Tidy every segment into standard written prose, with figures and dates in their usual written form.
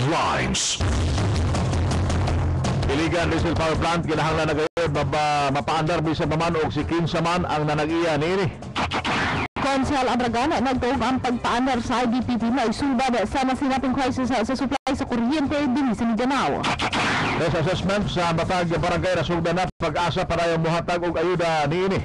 Headlines. Iligan diesel power plant kinahanglan na gayud mapaandar bisan pa man og si kinsa man ang nanag-iya niini. Konsehal Abragan nagtuog ang pagpaandar sa IDPP na isulbad sa nasinating crisis sa supply sa kuryente din sa Mindanao. Sa assessment sa Batag Barangay nasugdan na pag-asa para yung muhatag og ayuda niini.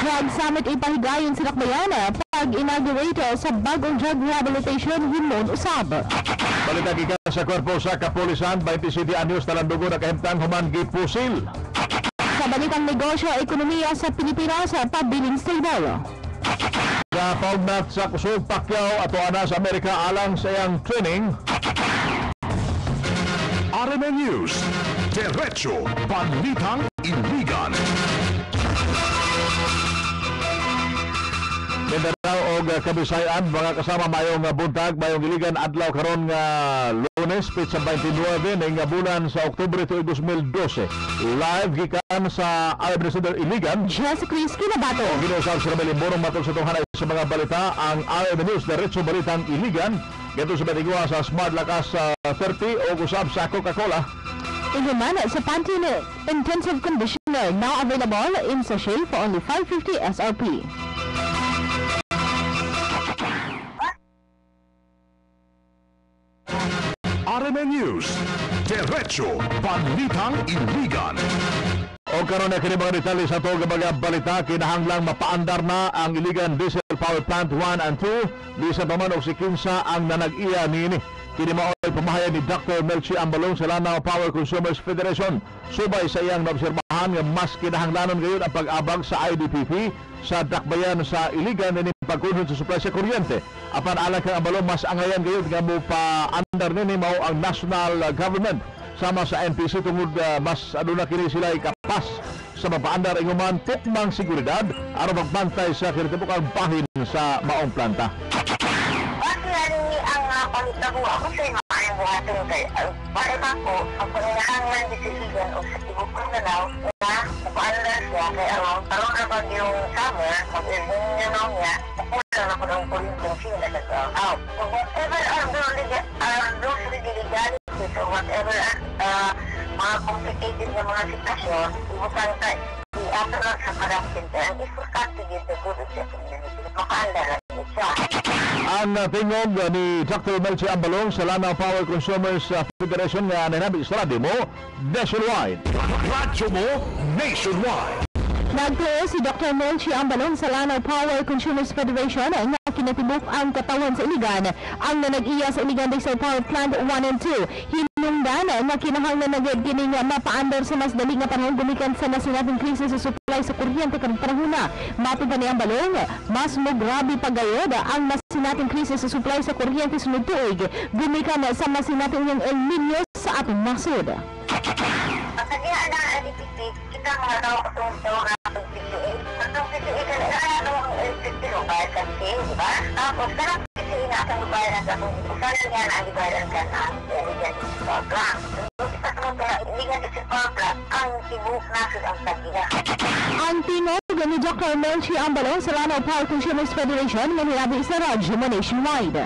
Drug Summit ipahigayon sa Dakbayan pag-inaugurate sa bagong drug rehabilitation himnon usab. Balita gikan sa korpo sa Kapulisan 27 anyos talandugo na kahimtang human gipusil. Sa balitang negosyo ekonomiya sa Pilipinas pabiling stable. Sa paugnat sa kusog Pacquiao ato ana sa Amerika alang sa iyang training. RMN News. Diretso Balitang Iligan. Mindanao og Kabisayan mga kasama mayong buntag mayong iligan adlaw karon nga Lunes pitsa 29 ning bulan sa Oktubre tuig 2012. Live gikan sa Alabama Center Iligan. Jessica Chris Kinabato. Ginosab sa Rebel Borong matol sa tunghanay sa mga balita ang RMN News diretso balitang Iligan. Gato sa batigwa sa Smart Lakas 30 o usab sa Coca-Cola. Inuman sa Pantene Intensive Conditioner now available in sachet for only 550 SRP. RMN News. Diretso Balitang Iligan. O karon na kini mga detalye sa to mga balita kinahanglang mapaandar na ang Iligan Diesel Power Plant 1 and 2 bisan pa man og si kinsa ang nanag-iya niini. Kini mao ay pamahayag ni Dr. Melchi Ambalong sa Lanao Power Consumers Federation subay sa iyang naobserbahan nga mas kinahanglanon gayon ang pag-abag sa IDPP sa dakbayan sa Iligan ni pagkunhod sa supply sa kuryente. Apan alang kang Ambalong mas angayan gayon nga mo pa-andar nini mao ang national government sama sa NPC tungod mas aduna kini sila kapas sa mapaandar inguman tukmang seguridad aron magbantay sa kinatibukang bahin sa maong planta. Ang pagkitago ako sa inyo ay buhatin kay para ako ang panginahanglan disisigan o sa tibok ko na daw na napaandar siya kay ang tarong kapag yung summer mag-ibig niya nung niya pupunta na ko ng kulitin sila sa tao. Whatever are those legalities or whatever mga complicated na mga sitwasyon ibukan tayo i-ato lang sa Parang Center and importante din the good of the community makaandar lang siya. Ang tingog ni Dr. Melchi Ambalong sa Lanao Power Consumers Federation nga nanabi sa radio mo nationwide. Radyo mo nationwide. Nagtuo si Dr. Melchi Ambalong sa Lanao Power Consumers Federation nga kinatibok ang katawan sa Iligan ang nanag-iya sa Iligan Diesel Power Plant 1 and 2. Hinungdan nga kinahanglan na gid kini nga mapaandar sa mas dali nga panahon gumikan sa nasinating krisis sa supply sa kuryente karong panahon na. Matod pa ni Ambalong, mas mo grabe pa gayud ang nasinating krisis sa supply sa kuryente sunod tuig gumikan sa nasinating yung El Niño sa ating nasod. Pagkadiaan ng IDPP, kita mga tao katungtong ng PCA. Katong PCA ka na ang PCA bayad kasi, di ba? Tapos, karang PCA na ang bayaran ka kung isang nga na ang bayaran ka na ang Iligan Power Plant. Kita sa mga Iligan Power Plant, ang tibuk nasod ang tagina. Ang tinog ni Dr. Melchi Ambalong sa Lanao Power Consumers Federation manirabi sa radyo mo nationwide.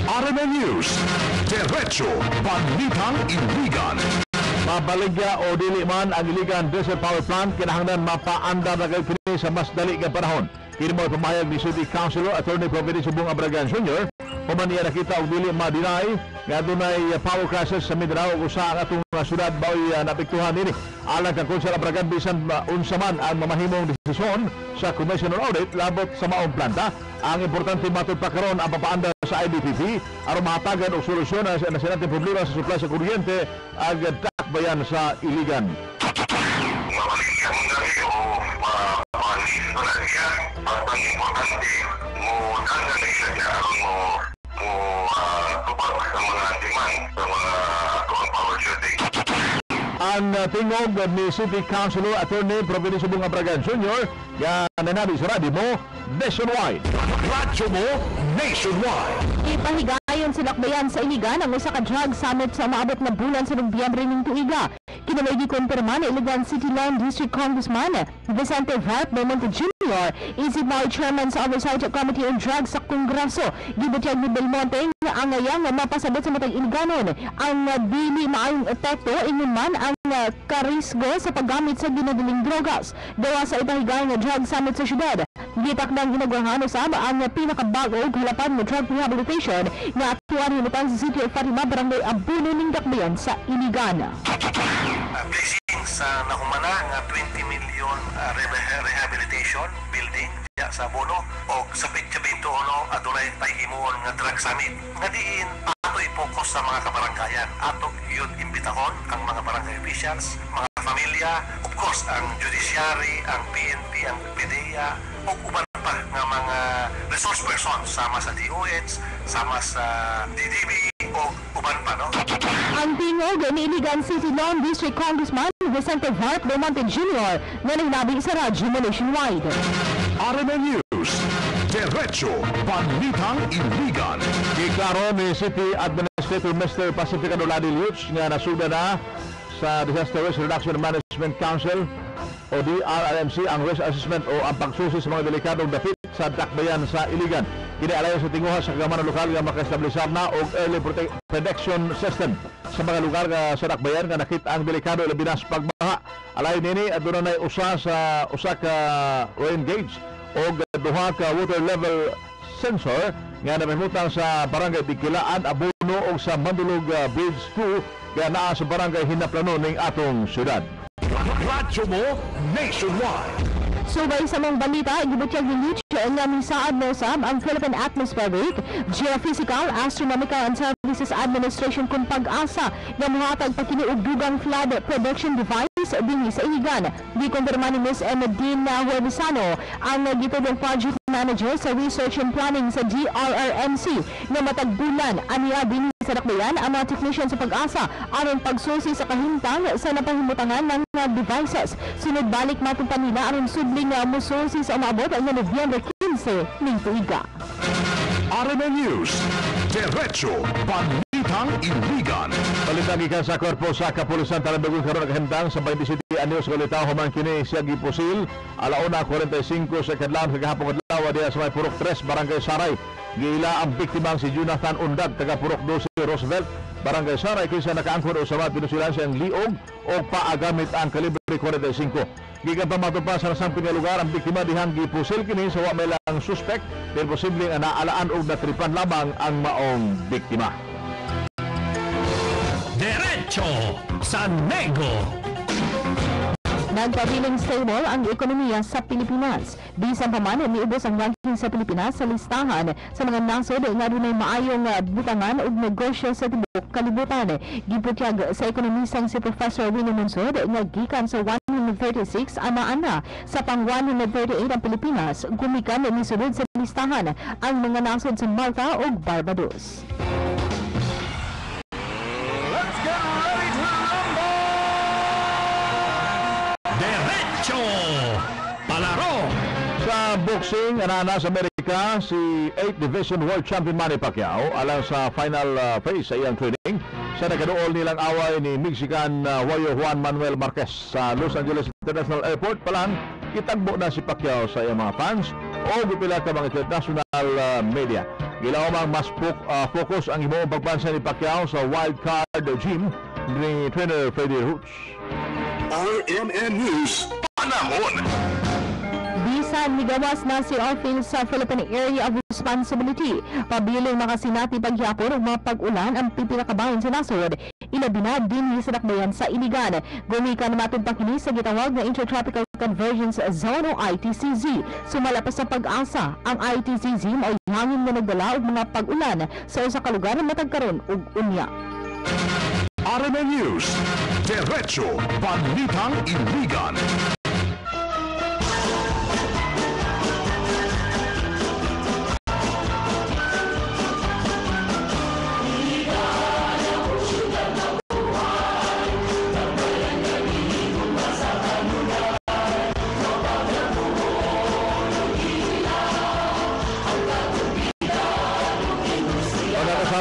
RMN News. Diretso Balitang Iligan. Mabaligya o dili man ang Iligan Diesel Power Plant kinahanglan mapaandar na kayo kini sa mas dali nga panahon. Kini mo pumayag ni City Councilor Attorney Providencio Bong Abragan Sr. Human niya nakita og dili ma-deny nga dunay power crisis sa Mindanao ug usa ang atong syudad baoy napektuhan nini. Alang kang Konsehal Abragan bisan unsa man ang mamahimong desisyon sa Commission on Audit labot sa maong planta, ang importante matud pa karon ang papaandar sa IDPP aron mahatagan og solusyon sa nasinatong problema sa supply sa kuryente ag dakbayan sa Iligan. Ang tingog ni City Councilor Attorney Providencio Bong Abragan Sr. nga nanabi sa radio mo nationwide. Radyo mo nationwide. Ipahigayon si Lakbayan sa Iligan ang usa ka drug summit sa maabot na bulan sa Nobyembre ning tuiga. Kinamay gikumpirma na Iligan City Land District Congressman Vicente Vart Belmonte Jr. isip mao Chairman sa Oversight Committee on Drugs sa Kongreso. Gibutyag ni Belmonte nga ang ngayang mapasabot sa matag Iliganon ang dili maayong epekto ingon man ang karisgo sa paggamit sa ginadaling drogas. Gawa sa ipahigay nga drug summit sa syudad. Gitakdang ginagahan usab ang pinakabago halapan ng drug rehabilitation nga aktuan hinutang sa City of Fatima, Barangay Abuno ning Dakbayan sa Iligan. Blessings sa nahumana nga 20 million rehabilitation building diya sa Abuno o sa Pitsabinto adunay pahimon nga drug summit. Nga diin ato i-focus sa mga kabaranggayan. Ato yun imbitahon ang mga barangay officials, mga pamilya, of course ang judiciary, ang PNP, ang PDEA, o uban pa nga mga resource persons sama sa DOH, sama sa DDB o uban pa, no? Ang tingog ni Iligan City Lawn District Congressman Vicente Vart Belmonte Jr. na nagnabi sa radyo nationwide. RMN News, Diretso Balitang Iligan. Giklaro ni City Administrator Mr. Pacificado Ladi Lutz nga nasuda na sa Disaster Risk Reduction Management Council o DRRMC ang risk assessment o ang pagsusi sa mga delikadong dapit sa Dakbayan sa Iligan. Kinialayo sa tinguha sa kagamanan lokal nga maka-establisar na og early protection system sa mga lugar sa Dakbayan nga nakita ang delikado labi na sa pagbaha. Alay nini aduna nay usa ka rain gauge o duha ka water level sensor nga namahimutang sa barangay Bigkilaan, Abuno o sa Mandulog Bridge 2 nga naa sa barangay Hinaplano ning atong syudad. Radyo mo nationwide. Subay sa mga balita, gibutyag ni Lutz nga misaad mo sab ang Philippine Atmospheric, Geophysical, Astronomical and Services Administration kung pag-asa nga muhatag pa kini og dugang flood prediction device dinhi sa Iligan. Gikumpirma ni Ms. Medina Huervisano ang gitudong project manager sa Research and Planning sa DRRMC nga matag bulan aniya dinhi sa Dakbayan ang mga technician sa pag-asa aron pagsusi sa kahimtang sa napahimutangan ng devices. Sunod balik matuntan nila aron sudling mususi sa umabot ang Nobyembre 15 ning tuiga. RMN News, Diretso Balitang Iligan. Balitang ikan sa korpo sa Kapulisan Talandugon karon nagahimtang sa 27 anyos kalitaw human kini siya gipusil alauna 45 sa kadlawon sa gahapon adlaw diha sa may Purok 3 Barangay Saray. Giila ang biktima si Jonathan Undag taga Purok 12 Roosevelt Barangay Saray kinsa nakaangkon usawat pinusilan siyang liog o paagamit ang kalibre 45. Gikan pa matupa sa nasamping nga lugar ang biktima dihang gipusil kini sa wa may lang suspect dahil posibleng naalaan o natripan lamang ang maong biktima. Diretso sa Nego. Nagpabiling stable ang ekonomiya sa Pilipinas. Bisan pa man, niubos ang ranking sa Pilipinas sa listahan sa mga nasod nga dunay maayong butangan ug negosyo sa tibok kalibutan. Giputyag sa ekonomisang si Professor Winnie Monsod nga gikan sa 136 ana-ana sa pang 138 ang Pilipinas, gumikan ni sulod sa listahan ang mga nasod sa Malta ug Barbados. Palaro. Sa boxing, anana sa Amerika, si 8th Division World Champion Manny Pacquiao alang sa final phase sa iyang training sa nagaduol nilang away ni Mexican warrior Juan Manuel Marquez sa Los Angeles International Airport. Palang kitagbo na si Pacquiao sa iyang mga fans o gupila ka mga international media. Gilaw mang mas focus ang imoong pagpansa ni Pacquiao sa wild card gym ni trainer Freddie Hoots. RMN News, panahon. Bisan migawas na si Phil sa Philippine Area of Responsibility. Pabiling makasinati pagyapon ug mga pag-ulan ang pipilakabahin sa nasod. Ilabi na dinhi sa Dakbayan sa Iligan. Gumikan matud pa kini sa gitawag na Intertropical Convergence Zone o ITCZ. Sumala pa sa pag-asa ang ITCZ mao hangin nga nagdala og mga pag-ulan sa usa ka lugar matag karon ug unya. RMN News, Diretso Balitang Iligan.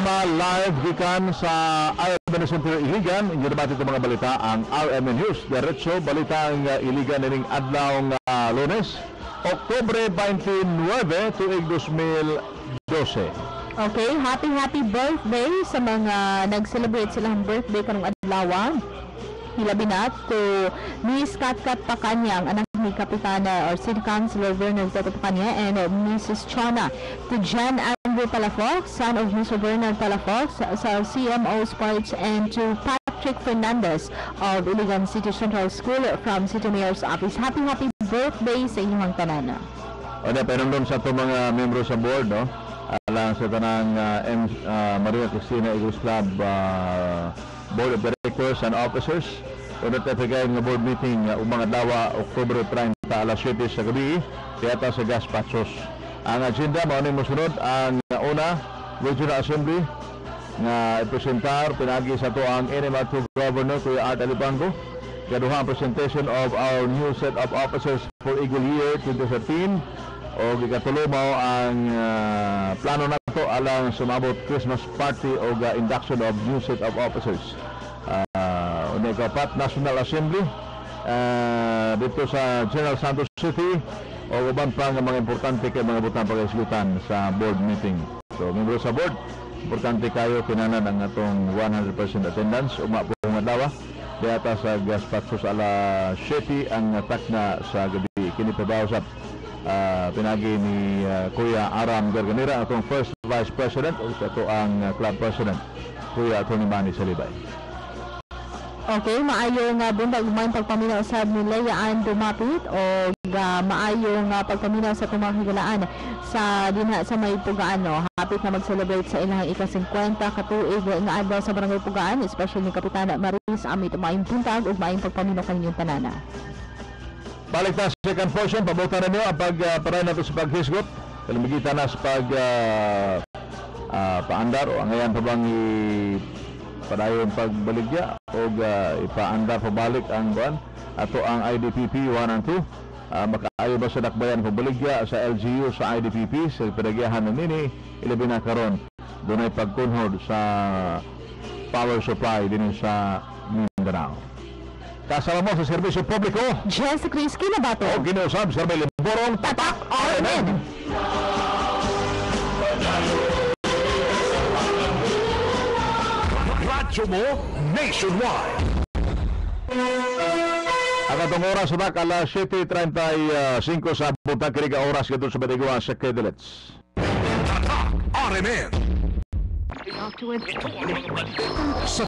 programa live gikan sa RMN Center Iligan. Inyo naman ito mga balita ang RMN News. Diretso balita ang Iligan nining adlaw nga Lunes, Oktubre 29 tuig 2012. Okay, happy birthday sa mga nag-celebrate silang birthday karong adlaw. Hilabi na to Miss Katkat Pacanyang, anak ni Kapitana or City Councilor Vernon Toto Pacanya, and Mrs. Chona. To John Andrew Palafox, son of Mr. Bernard Palafox, sa CMO Sports, and to Patrick Fernandez of Iligan City Central School from City Mayor's Office. Happy birthday sa inyong tanan. O na, pinandun sa ito mga membro sa board, no? Alang sa tanang Maria Cristina Eagles Club Board of Directors and Officers. Una tayo nga board meeting umang adlaw Oktubre 30 alas 7 sa gabi kaya sa Gaspachos. Ang agenda mao ni mosunod ang una Regional Assembly nga ipresentar pinagi sa to ang NMR2 Governor Kuya Art Alipango. Kaduha ang presentation of our new set of officers for Eagle Year 2013 o gikatulo mao ang plano na to alang sumabot Christmas party o induction of new set of officers. Kapat National Assembly dito sa General Santos City o uban pa nga mga importante kay mga butang pag-isgutan sa board meeting. So, membro sa board, importante kayo kinanan ang atong 100% attendance ugma po nga adlaw. Diyata sa Gaspachos ala 7 ang takna sa gabi. Kini pabawsat pinagi ni Kuya Aram Garganera, atong first vice president o ito ang club president Kuya Tony Manny Salibay. Okay, maayo nga buntag umayon pagpaminaw sa ni Leaan dumapit o maayo nga pagpaminaw sa tumahigalaan sa dinha sa may Pugaan, no. Hapit na mag-celebrate sa ilang ika-50 katuig nga adlaw sa Barangay Pugaan, especially ni Kapitana Maris Amit maayong buntag ug maayong pagpaminaw kaninyong tanana. Balik na sa second portion, pabutan na niyo ang pagparay nato sa paghisgot. Kalimigita na sa paandar o ang ngayon pa bang padayon pagbaligya o ipaandar pabalik ang buwan ato ang IDPP 1 and 2. Makaayo ba sa dakbayan pagbaligya sa LGU sa IDPP sa pinagyahan ng nini ilabi na karon dunay pagkunhod sa power supply din sa Mindanao. Kasama mo sa serbisyo publiko Jessica Chris Kinabato o ginuusab sa may Limborong Tatak RMN. Radyo mo nationwide. Ang atong oras na alas 7:35 sa buntag kini ka oras kadto sa Batigua sa Kedilets. Tatak RMN. Sa